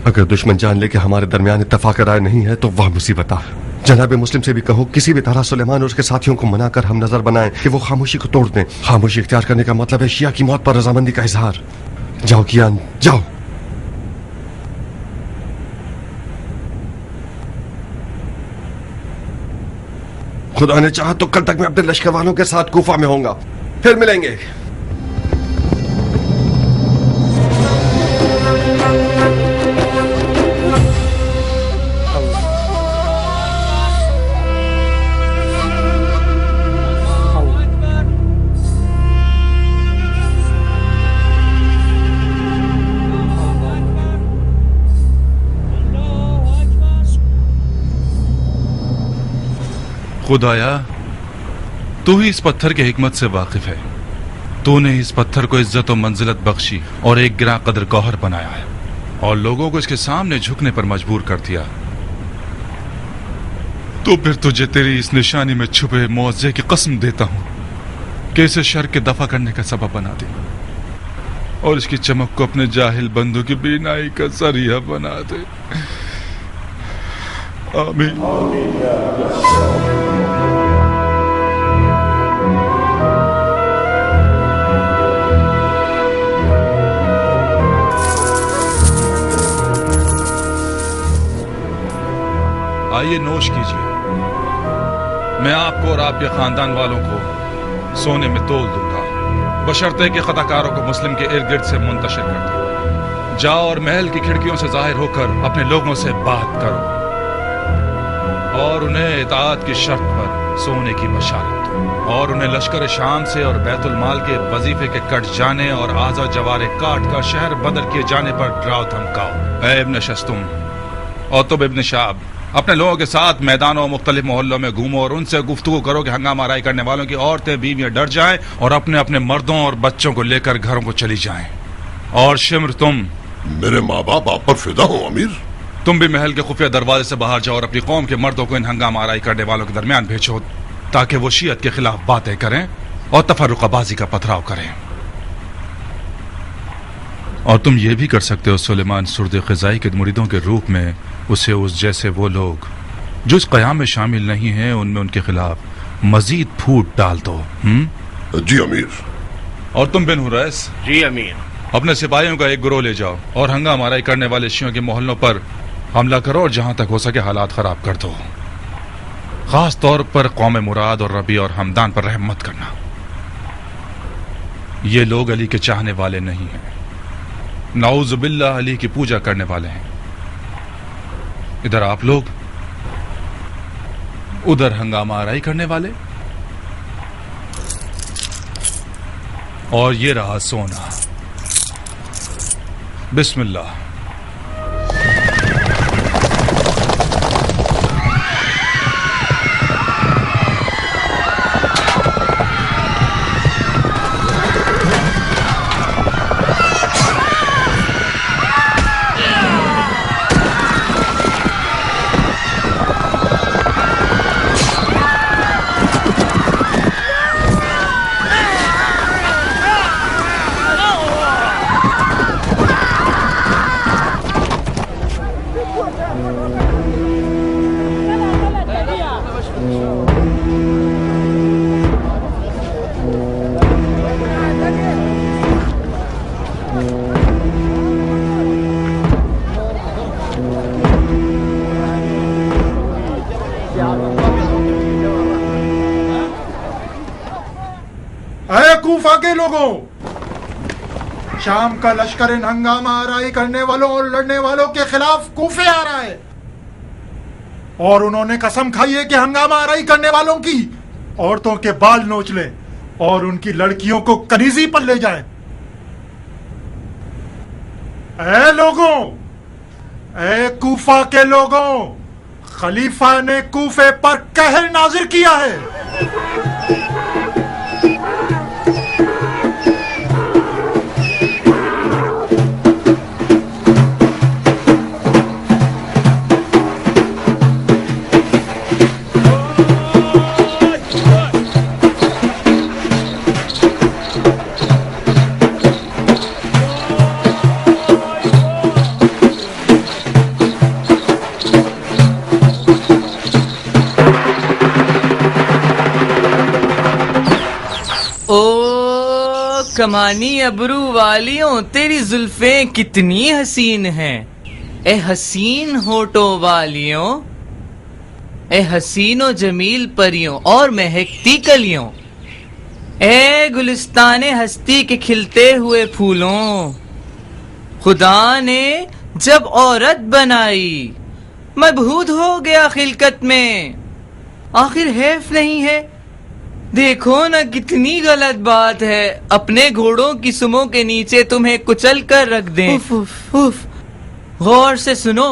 Speaker 12: अगर दुश्मन जान ले कि हमारे दरमियान इत्तफाक राय नहीं है तो वह मुसीबत है। जनाब मुस्लिम से भी कहो किसी भी तरह सुलेमान और उसके साथियों को मनाकर हम नजर बनाएं कि वो खामोशी को तोड़ दें। खामोशी इख्तियार करने का मतलब है शिया की मौत पर रजामंदी का इजहार। जाओ कियान, जाओ। खुदा ने चाहा तो कल तक मैं अपने लश्कर वालों के साथ कूफा में होऊंगा। फिर मिलेंगे।
Speaker 10: खुदाया, तू ही इस पत्थर के हिकमत से वाकिफ है। तूने इस पत्थर को इज्जत और मंजिलत बख्शी और एक गिरा कदर गौहर बनाया है और लोगों को इसके सामने झुकने पर मजबूर कर दिया। तो फिर तुझे तेरी इस निशानी में छुपे मुआवजे की कसम देता हूं कि इसे शर के दफा करने का सबब बना दे और इसकी चमक को अपने जाहिल बंदों की बीनाई का जरिया बना दे। आमीन। आइए नोश कीजिए। मैं आपको और आपके खानदान वालों को सोने में तोल दूंगा, बशर्ते कि खताकारों को मुस्लिम के इर्द गिर्द से मुंतशिर कर दो। जाओ और महल की खिड़कियों से जाहिर होकर अपने लोगों से बात करो और उन्हें इताअत की शर्त पर सोने की बशारत दो और उन्हें लश्कर शाम से और बैतुल माल के वजीफे के कट जाने और आजा जवारे काट कर शहर बदर किए जाने पर डराओ धमकाओ। ऐ इब्न शस्तुम और तुम इब्न शाब, अपने लोगों के साथ मैदानों मुख्तलिफ मोहल्लों में घूमो और उनसे गुफ्तगू करो कि हंगामा आराई करने वालों की औरतें बीवियां डर जाएं और अपने अपने मर्दों और बच्चों को लेकर घरों को चली जाएं। और शिम्र, तुम
Speaker 13: मेरे माँ बाप आप पर फिदा हो अमीर।
Speaker 10: तुम भी महल के खुफिया दरवाजे से बाहर जाओ और अपनी कौम के मर्दों को इन हंगामा आराई करने वालों के दरमियान भेजो ताकि वो शियत के खिलाफ बातें करें और तफर्रुक़बाज़ी का पथराव करें। और तुम ये भी कर सकते हो सुलेमान सुर्द ख़ज़ाई के मुरीदों के रूप में उसे उस जैसे वो लोग जो इस क़याम में शामिल नहीं हैं उनमें उनके खिलाफ मजीद फूट डाल दो।
Speaker 13: जी अमीर।
Speaker 10: और तुम बिन हुरैस?
Speaker 15: जी अमीर।
Speaker 10: اپنے سپاہیوں کا ایک گروہ لے جاؤ اور ہنگامہ آرائی کرنے والے شیعوں کے محلوں پر حملہ کرو اور جہاں تک ہو سکے حالات خراب کر دو. خاص طور پر قوم مراد اور ربیع اور حمدان پر رحم مت کرنا. یہ لوگ علی کے چاہنے والے نہیں ہیں. نعوذ باللہ علی کی پوجا کرنے والے ہیں. ادھر آپ لوگ، ادھر ہنگامہ آرائی کرنے والے. اور یہ رہا سونا. بسم اللہ.
Speaker 4: کوفہ کے لوگوں، شام کا لشکر ان ہنگامہ آرائی کرنے والوں اور لڑنے والوں کے خلاف کوفے آ رہا ہے، اور انہوں نے قسم کھائی ہے کہ ہنگامہ آرائی کرنے والوں کی عورتوں کے بال نوچ لیں اور ان کی لڑکیوں کو کنیزی پر لے جائیں. اے لوگوں، اے کوفہ کے لوگوں، خلیفہ نے کوفے پر قہر نازل کیا ہے.
Speaker 15: کمانی ابرو والیوں، تیری زلفیں کتنی حسین ہیں. اے حسین ہوٹوں والیوں، اے حسین و جمیل پریوں اور مہکتی کلیوں، اے گلستان ہستی کے کھلتے ہوئے پھولوں. خدا نے جب عورت بنائی مبہوت ہو گیا خلقت میں. آخر حیف نہیں ہے؟ دیکھو نا کتنی غلط بات ہے اپنے گھوڑوں کی سموں کے نیچے تمہیں کچل کر رکھ دیں. غور سے سنو،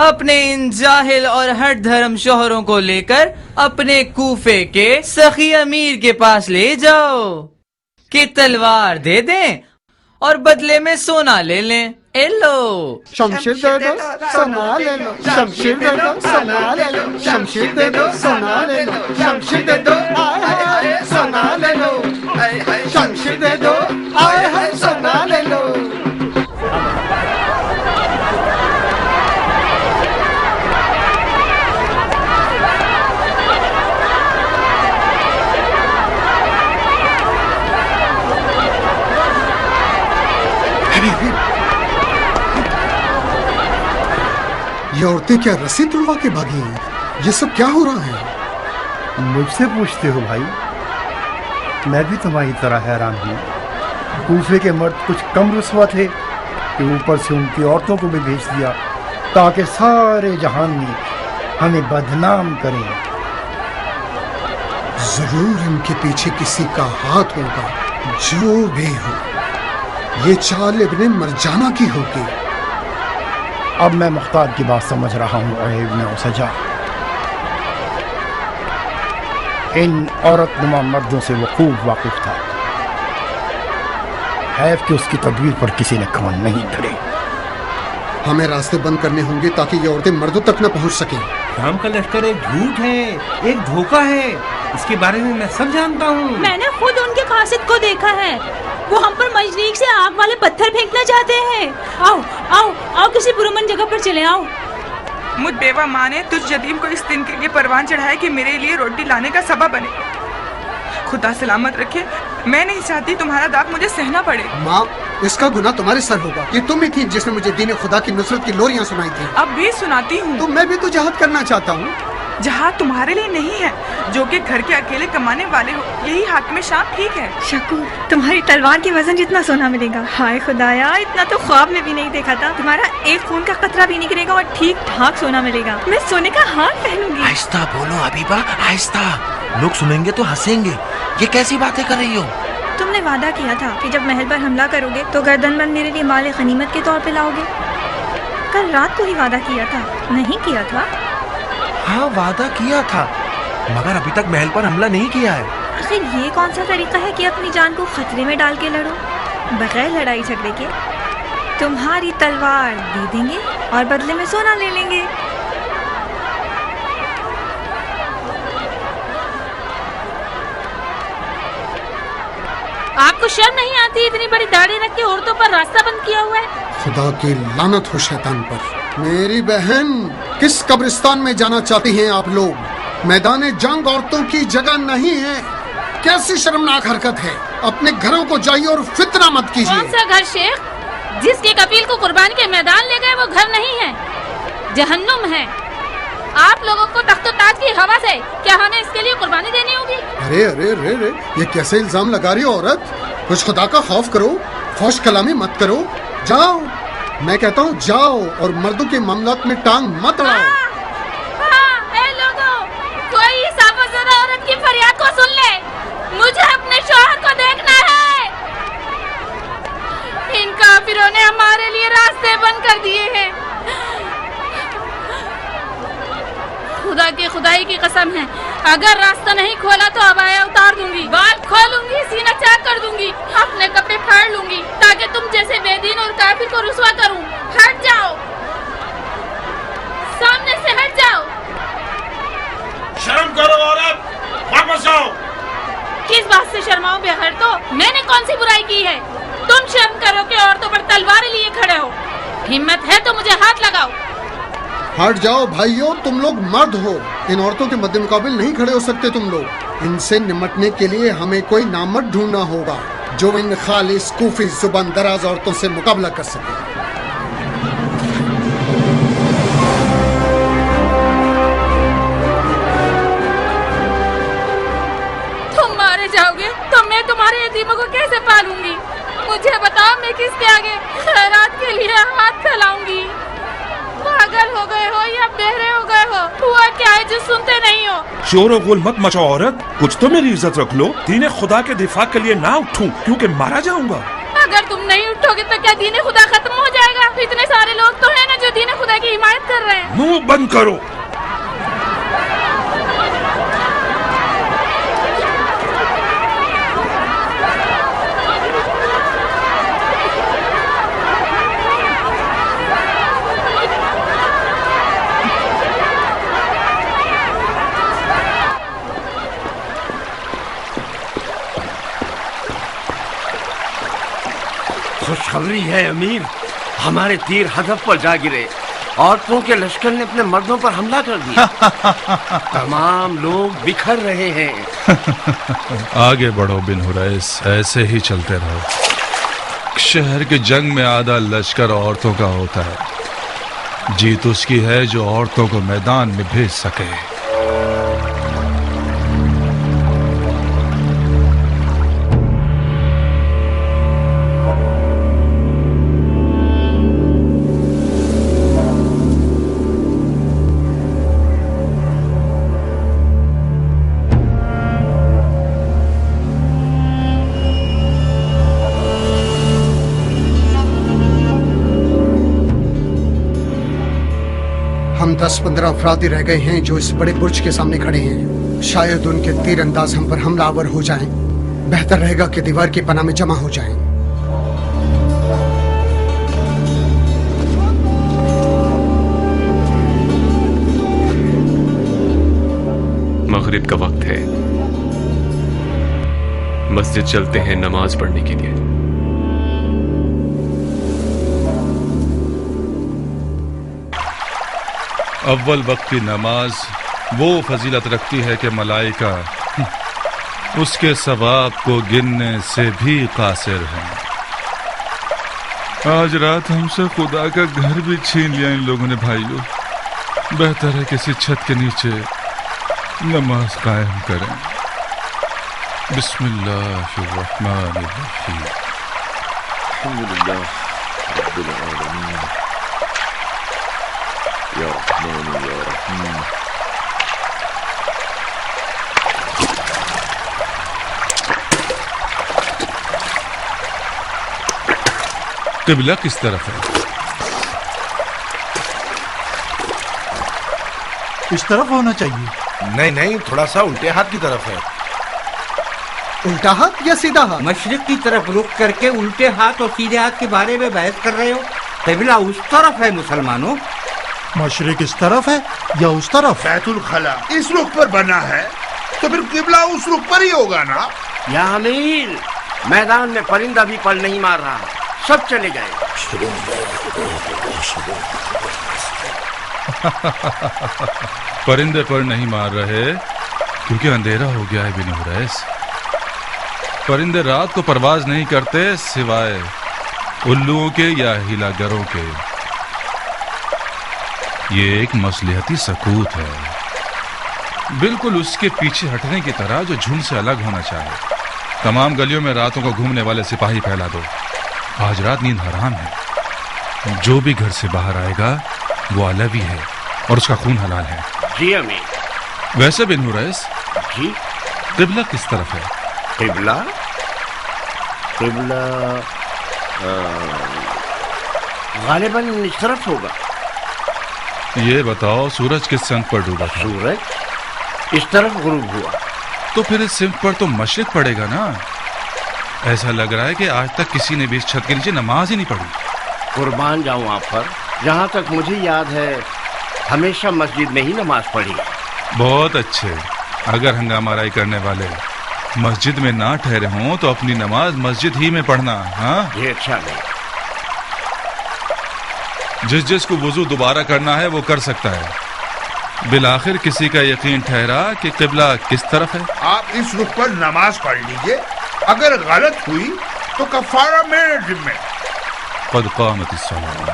Speaker 15: اپنے ان جاہل اور ہٹ دھرم شوہروں کو لے کر اپنے کوفے کے سخی امیر کے پاس لے جاؤ کہ تلوار دے دیں اور بدلے میں سونا لے لیں. اے لو
Speaker 6: شمشیر دے دو سونا لے لو، شمشیر دے دو سونا لے لو، شمشیر دے دو سونا لے لو، شمشیر دے دو آئے ہائے سونا لے لو، شمشیر دے دو آئے ہائے سونا لے لو. یہ عورتیں کیا رسی تلوا کے بھاگی ہیں؟ یہ سب کیا ہو رہا ہے؟
Speaker 16: مجھ سے پوچھتے ہو بھائی؟ میں بھی تمہاری طرح حیران ہوں. کوفے کے مرد کچھ کم رسوا تھے کہ اوپر سے ان کی عورتوں کو بھی بھیج دیا تاکہ سارے جہان میں ہمیں بدنام کریں.
Speaker 6: ضرور ان کے پیچھے کسی کا ہاتھ ہوگا. جو بھی ہو، یہ چال ابن مرجانہ کی ہوگی.
Speaker 16: اب میں مختار کی بات سمجھ رہا ہوں اے ابن اسجا. ان عورت نما مردوں سے وہ خوب واقف تھا. حیف کہ اس کی تدبیر پر کسی نے کان نہیں دھرے.
Speaker 6: ہمیں راستے بند کرنے ہوں گے تاکہ یہ عورتیں مردوں تک نہ پہنچ سکیں.
Speaker 17: شام کا لشکر ایک جھوٹ ہے، ایک دھوکہ ہے. اس کے بارے میں سب جانتا ہوں.
Speaker 18: میں نے خود ان کے قاصد کو دیکھا ہے. وہ ہم پر مجنیک سے آگ والے پتھر پھینکنا چاہتے ہیں. آؤ آؤ آؤ کسی پرامن جگہ پر چلے آؤ.
Speaker 5: مجھ بیوہ ماں نے تجھ یتیم کو اس دن کے لیے پروان چڑھایا کہ میرے لیے روٹی لانے کا سبب بنے. خدا سلامت رکھے. میں نہیں چاہتی تمہارا داغ مجھے سہنا پڑے.
Speaker 6: ماں اس کا گناہ تمہارے سر ہوگا. یہ تم ہی تھی جس نے مجھے دین خدا کی نصرت کی لوریاں سنائی تھی.
Speaker 5: اب بھی سناتی ہوں.
Speaker 6: تو میں بھی تو جہاد کرنا چاہتا ہوں.
Speaker 5: جہاد تمہارے لیے نہیں ہے جو کہ گھر کے اکیلے کمانے والے ہو. یہی حاکم شام ٹھیک ہے.
Speaker 19: شکور تمہاری تلوار کے وزن جتنا سونا ملے گا. ہائے خدایا اتنا تو خواب میں بھی نہیں دیکھا تھا. تمہارا ایک خون کا قطرہ بھی نکلے گا اور ٹھیک ٹھاک سونا ملے گا. میں سونے کا ہار پہنوں گی.
Speaker 1: آہستہ بولو حبیبہ آہستہ, لوگ سنیں گے تو ہنسیں گے. یہ کیسی باتیں کر رہی ہو؟
Speaker 19: تم نے وعدہ کیا تھا کہ جب محل پر حملہ کرو گے تو گردن بند میرے لیے مال غنیمت کے طور پہ لاؤ گے. کل رات کو ہی وعدہ کیا تھا, نہیں کیا تھا؟
Speaker 1: ہاں وعدہ کیا تھا, مگر ابھی تک محل پر حملہ نہیں کیا ہے.
Speaker 19: آخر یہ کون سا طریقہ ہے کہ اپنی جان کو خطرے میں ڈال کے لڑو بغیر لڑائی جھگڑے کے؟ تمہاری تلوار دے دیں گے اور بدلے میں سونا لے لیں گے.
Speaker 18: آپ کو شرم نہیں آتی اتنی بڑی داڑھی رکھ کے عورتوں پر راستہ بند کیا ہوا ہے؟
Speaker 6: خدا کی لعنت ہو شیطان پر. میری بہن, کس قبرستان میں جانا چاہتی ہیں آپ لوگ؟ میدان جنگ عورتوں کی جگہ نہیں ہے. کیسی شرمناک حرکت ہے. اپنے گھروں کو جائیے اور فتنہ مت کیجیے.
Speaker 18: کون سا گھر شیخ؟ جس کے کفیل کو قربانی کے میدان لے گئے وہ گھر نہیں ہے, جہنم ہے. آپ لوگوں کو تخت و تاج کی ہوا سے کیا ہمیں اس کے لیے قربانی دینی ہوگی؟
Speaker 6: ارے ارے ارے ارے, یہ کیسے الزام لگا رہی ہو عورت؟ کچھ خدا کا خوف کرو, فحش کلامی مت کرو. جاؤ, میں کہتا ہوں جاؤ, اور مردوں کے معاملات میں ٹانگ مت اڑاؤ.
Speaker 18: اے لوگوں, کوئی صاف زدہ عورت کی فریاد کو سن لے. مجھے اپنے شوہر کو دیکھنا ہے. ان کافروں نے ہمارے لیے راستے بند کر دیے ہیں. خدا کی خدائی کی قسم ہے, اگر راستہ نہیں کھولا تو عبایا اتار دوں گی, بال کھولوں گی, سینہ چاک کر دوں گی, اپنے کپڑے پھاڑ لوں گی تاکہ تم جیسے بے دین اور کافر کو رسوا کروں. ہٹ جاؤ, سامنے سے ہٹ جاؤ.
Speaker 9: شرم کرو عورت, واپس آؤ.
Speaker 18: کس بات سے شرماؤں بغیر؟ تو میں نے کون سی برائی کی ہے؟ تم شرم کرو کہ عورتوں پر تلواریں لیے کھڑے ہو. ہمت ہے تو مجھے ہاتھ لگاؤ.
Speaker 6: ہٹ جاؤ بھائیو, تم لوگ مرد ہو. ان عورتوں کے مد مقابل نہیں کھڑے ہو سکتے تم لوگ. ان سے نمٹنے کے لیے ہمیں کوئی نامرد ڈھونڈنا ہوگا جو ان خالص کوفی زبان دراز عورتوں سے مقابلہ کر سکے.
Speaker 18: تم مارے جاؤ گے تو میں تمہارے یتیموں کو کیسے پالوں گی؟ مجھے بتاؤ, میں کس کے آگے خیرات کے لیے ہاتھ پھیلاؤں گی؟ پاگل ہو گئے ہو یا بہرے ہو گئے ہو؟ ہوا کیا ہے جو سنتے نہیں ہو؟
Speaker 9: شور و غل مت مچاؤ عورت, کچھ تو میری عزت رکھ لو. دین خدا کے دفاع کے لیے نہ اٹھوں کیونکہ مارا جاؤں گا.
Speaker 18: اگر تم نہیں اٹھو گے تو کیا دین خدا ختم ہو جائے گا؟ اتنے سارے لوگ تو ہیں نا جو دین خدا کی حمایت کر رہے ہیں.
Speaker 9: منہ بند کرو.
Speaker 20: خوشخبری ہے امیر, ہمارے تیر ہدف پر جا گرے. عورتوں کے لشکر نے اپنے مردوں پر حملہ کر دیا. تمام لوگ بکھر رہے ہیں.
Speaker 10: آگے بڑھو بن حریث, ایسے ہی چلتے رہو. شہر کے جنگ میں آدھا لشکر عورتوں کا ہوتا ہے. جیت اس کی ہے جو عورتوں کو میدان میں بھیج سکے.
Speaker 6: ہم 10-15 افراد ہی رہ گئے ہیں جو اس بڑے برج کے سامنے کھڑے ہیں. شاید ان کے تیر انداز ہم پر حملہ آور ہو جائیں. بہتر رہے گا کہ دیوار کی پناہ میں جمع ہو جائیں.
Speaker 2: مغرب کا وقت ہے, مسجد چلتے ہیں نماز پڑھنے کے لیے.
Speaker 10: اول وقت کی نماز وہ فضیلت رکھتی ہے کہ ملائکہ اس کے ثواب کو گننے سے بھی قاصر ہیں. آج رات ہم سے خدا کا گھر بھی چھین لیا ان لوگوں نے بھائیوں. بہتر ہے کسی چھت کے نیچے نماز قائم کریں. بسم اللہ الرحمن الرحیم.
Speaker 12: الحمدللہ رب العالمین یا رحمان یا رحیم.
Speaker 10: قبلہ کس طرف ہے؟
Speaker 4: اس طرف ہونا چاہیے.
Speaker 1: نہیں تھوڑا سا الٹے ہاتھ کی طرف ہے.
Speaker 6: الٹا ہاتھ یا سیدھا ہاتھ؟
Speaker 17: مشرق کی طرف رخ کر کے الٹے ہاتھ اور سیدھے ہاتھ کے بارے میں بحث کر رہے ہو. قبلہ اس طرف ہے مسلمانوں.
Speaker 4: مشرق اس طرف ہے یا اس طرف؟
Speaker 7: بیت الخلا اس رخ پر بنا ہے تو پھر قبلہ اس رخ پر ہی ہوگا نا.
Speaker 20: یا امیر، میدان میں پرندہ بھی پل نہیں مار رہا، سب چلے گئے.
Speaker 10: پرندے پر نہیں مار رہے کیونکہ اندھیرا ہو گیا ہے بن حریث. پرندے رات کو پرواز نہیں کرتے سوائے الوؤں کے یا ہیلا گروں کے. یہ ایک مصلحتی سکوت ہے، بالکل اس کے پیچھے ہٹنے کی طرح جو جھنڈ سے الگ ہونا چاہے. تمام گلیوں میں راتوں کو گھومنے والے سپاہی پھیلا دو. آج رات نیند حرام ہے. جو بھی گھر سے باہر آئے گا وہ علوی ہے اور اس کا خون حلال ہے.
Speaker 20: جی امیر.
Speaker 10: ویسے بن حریث
Speaker 20: جی
Speaker 10: قبلہ کس طرف ہے؟
Speaker 20: قبلہ غالباً اس طرف ہوگا.
Speaker 10: یہ بتاؤ سورج کس سمت پر ڈوبا تھا؟
Speaker 20: سورج اس طرف غروب ہوا.
Speaker 10: تو پھر اس سمت پر تو مشرق پڑے گا نا. ایسا لگ رہا ہے کہ آج تک کسی نے بھی اس چھت کے نیچے نماز ہی نہیں پڑھی.
Speaker 20: قربان جاؤں آپ پر، جہاں تک مجھے یاد ہے ہمیشہ مسجد میں ہی نماز پڑھی.
Speaker 10: بہت اچھے. اگر ہنگامہ آرائی کرنے والے مسجد میں نہ ٹھہرے ہوں تو اپنی نماز مسجد ہی میں پڑھنا. ہاں
Speaker 20: یہ اچھا نہیں.
Speaker 10: جس کو وضو دوبارہ کرنا ہے وہ کر سکتا ہے. بالآخر کسی کا یقین ٹھہرا کہ قبلہ کس طرف ہے.
Speaker 7: آپ اس رخ پر نماز پڑھ لیجئے، اگر غلط ہوئی تو کفارہ میرے ذمہ.
Speaker 10: قد قامت الصلاۃ.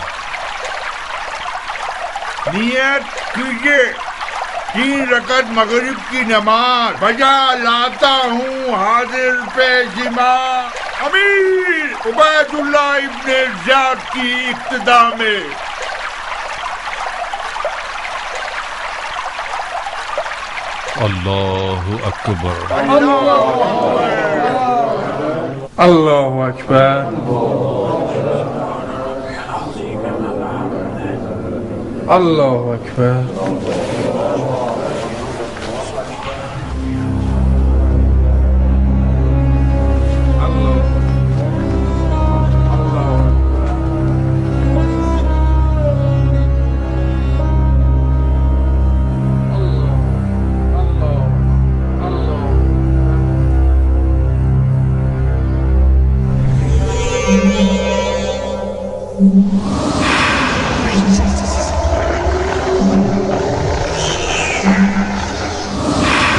Speaker 7: نیت کیجئے 3 رکعت مغرب کی نماز بجا لاتا ہوں حاضر پہ جمع. امیر عبید اللہ ابن زیاد کی اقتدا میں.
Speaker 10: اللہ اکبر.
Speaker 9: اللہ اکبر. اللہ اکبر.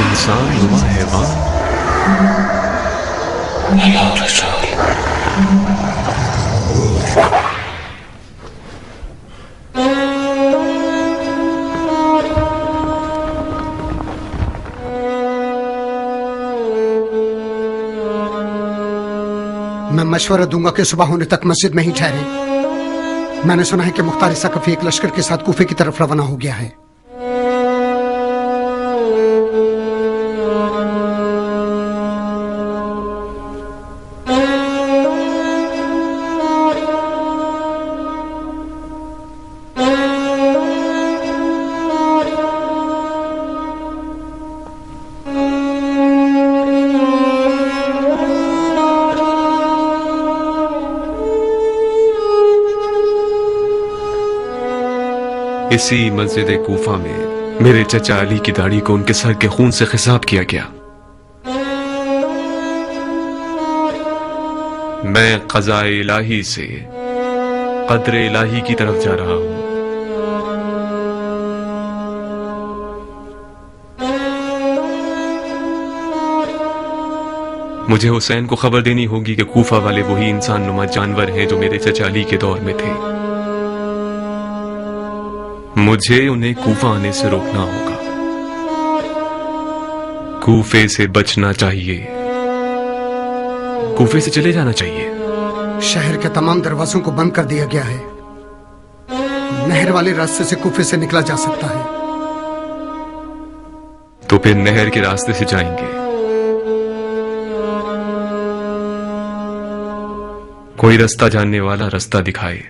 Speaker 2: انسان نما حیوان.
Speaker 6: میں مشورہ دوں گا کہ صبح ہونے تک مسجد میں ہی ٹھہرے. میں نے سنا ہے کہ مختار ثقفی ایک لشکر کے ساتھ کوفے کی طرف روانہ ہو گیا ہے.
Speaker 2: اسی مسجد کوفہ میں میرے چچا علی کی داڑھی کو ان کے سر کے خون سے خضاب کیا گیا. میں قضاء الہی سے قدر الہی کی طرف جا رہا ہوں. مجھے حسین کو خبر دینی ہوگی کہ کوفہ والے وہی انسان نما جانور ہیں جو میرے چچا علی کے دور میں تھے. مجھے انہیں کوفہ آنے سے روکنا ہوگا. کوفے سے بچنا چاہیے. کوفے سے چلے جانا چاہیے.
Speaker 6: شہر کے تمام دروازوں کو بند کر دیا گیا ہے. نہر والے راستے سے کوفے سے نکلا جا سکتا ہے.
Speaker 2: تو پھر نہر کے راستے سے جائیں گے. کوئی رستہ جاننے والا رستہ دکھائے.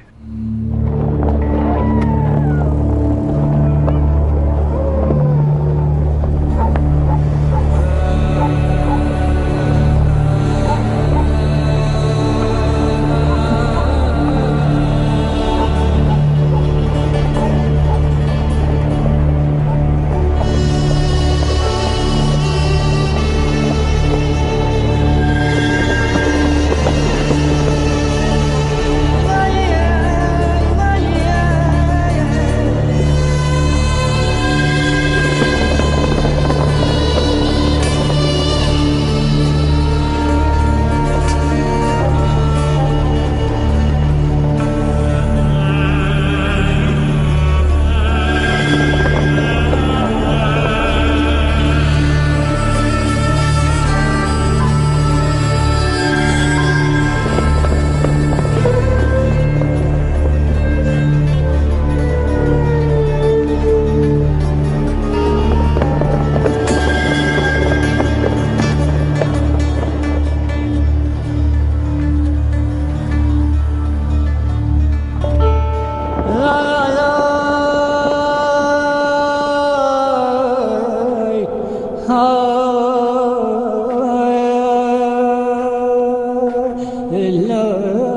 Speaker 11: Allah